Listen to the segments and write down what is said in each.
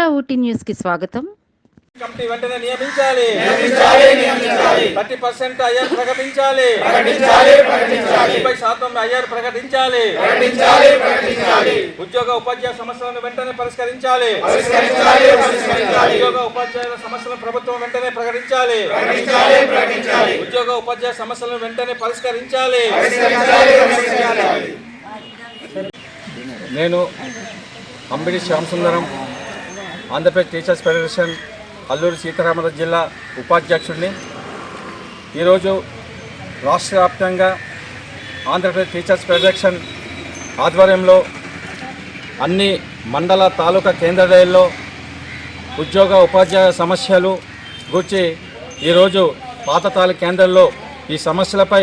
Andhra Ooty news కి స్వాగతం. Committee వెంటనే నియమించాలి. 30% ఐఆర్ ప్రకటించాలి. 30% ఐఆర్ ప్రకటించాలి. ఉద్యోగ ఉపాధ్యాయ సమస్యలను వెంటనే పరిష్కరించాలి. ఉద్యోగ ఉపాధ్యాయుల సమస్యలను ప్రభుత్వం వెంటనే ప్రకటించాలి. ఉద్యోగ ఉపాధ్యాయ సమస్యలను వెంటనే పరిష్కరించాలి. నేను అంబిడి శ్యామసుందరం, ఆంధ్రప్రదేశ్ టీచర్స్ ఫెడరేషన్ అల్లూరి సీతారామరాజు జిల్లా ఉపాధ్యక్షుడిని. ఈరోజు రాష్ట్ర వ్యాప్తంగా ఆంధ్రప్రదేశ్ టీచర్స్ ఫెడరేషన్ ఆధ్వర్యంలో అన్ని మండల తాలూకా కేంద్రాలయాల్లో ఉద్యోగ ఉపాధ్యాయ సమస్యలు గురించి ఈరోజు పాత తాలూకా కేంద్రాల్లో ఈ సమస్యలపై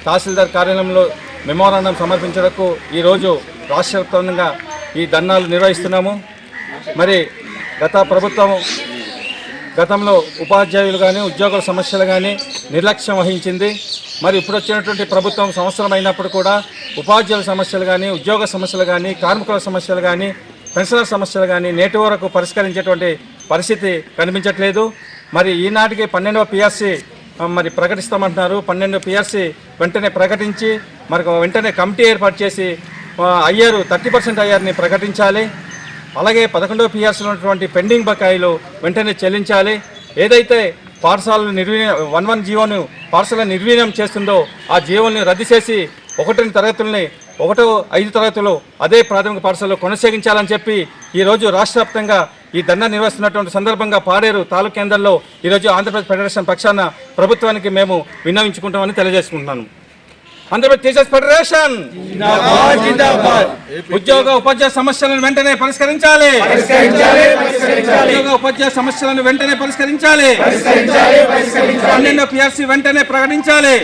తహసీల్దార్ కార్యాలయంలో మెమోరాండం సమర్పించడానికి ఈరోజు రాష్ట్ర వ్యాప్తంగా ఈ ధర్నాలు నిర్వహిస్తున్నాము. మరి గతంలో ఉపాధ్యాయులు కానీ ఉద్యోగుల సమస్యలు కానీ నిర్లక్ష్యం వహించింది. మరి ఇప్పుడు వచ్చినటువంటి ప్రభుత్వం సంవత్సరం అయినప్పుడు కూడా ఉపాధ్యాయుల సమస్యలు కానీ, ఉద్యోగ సమస్యలు కానీ, కార్మికుల సమస్యలు కానీ, పెన్షనర్ సమస్యలు కానీ నేటి వరకు పరిష్కరించేటువంటి పరిస్థితి కనిపించట్లేదు. మరి ఈనాటికి 12వ పిఆర్సీ మరి ప్రకటిస్తామంటున్నారు. 12వ పిఆర్సీ వెంటనే ప్రకటించి మరి వెంటనే కమిటీ ఏర్పాటు చేసి ఐఆర్ 30% ఐఆర్ని ప్రకటించాలి. అలాగే 11వ పిఆర్సీలో ఉన్నటువంటి పెండింగ్ బకాయిలు వెంటనే చెల్లించాలి. ఏదైతే పాఠశాలను 11 జీవోను పాఠశాల నిర్వీర్యం చేస్తుందో ఆ జీవోని రద్దు చేసి 1 తరగతుల్ని 1-5 తరగతులు అదే ప్రాథమిక పాఠశాలలో కొనసాగించాలని చెప్పి ఈరోజు రాష్ట్ర వ్యాప్తంగా ఈ ధర్నా నిర్వహిస్తున్నటువంటి సందర్భంగా పాడేరు తాలూకా కేంద్రంలో ఈరోజు ఆంధ్రప్రదేశ్ ఫెడరేషన్ పక్షాన ప్రభుత్వానికి మేము విన్నవించుకుంటామని తెలియజేసుకుంటున్నాను. ఆంధ్రప్రదేశ్ టీచర్స్ ఫెడరేషన్ ఉద్యోగ ఉపాధ్యాయ సమస్యలను వెంటనే పరిష్కరించాలి. ఉద్యోగ ఉపాధ్యాయ సమస్యలను వెంటనే పరిష్కరించాలి. 12వ పిఆర్సీ వెంటనే ప్రకటించాలి.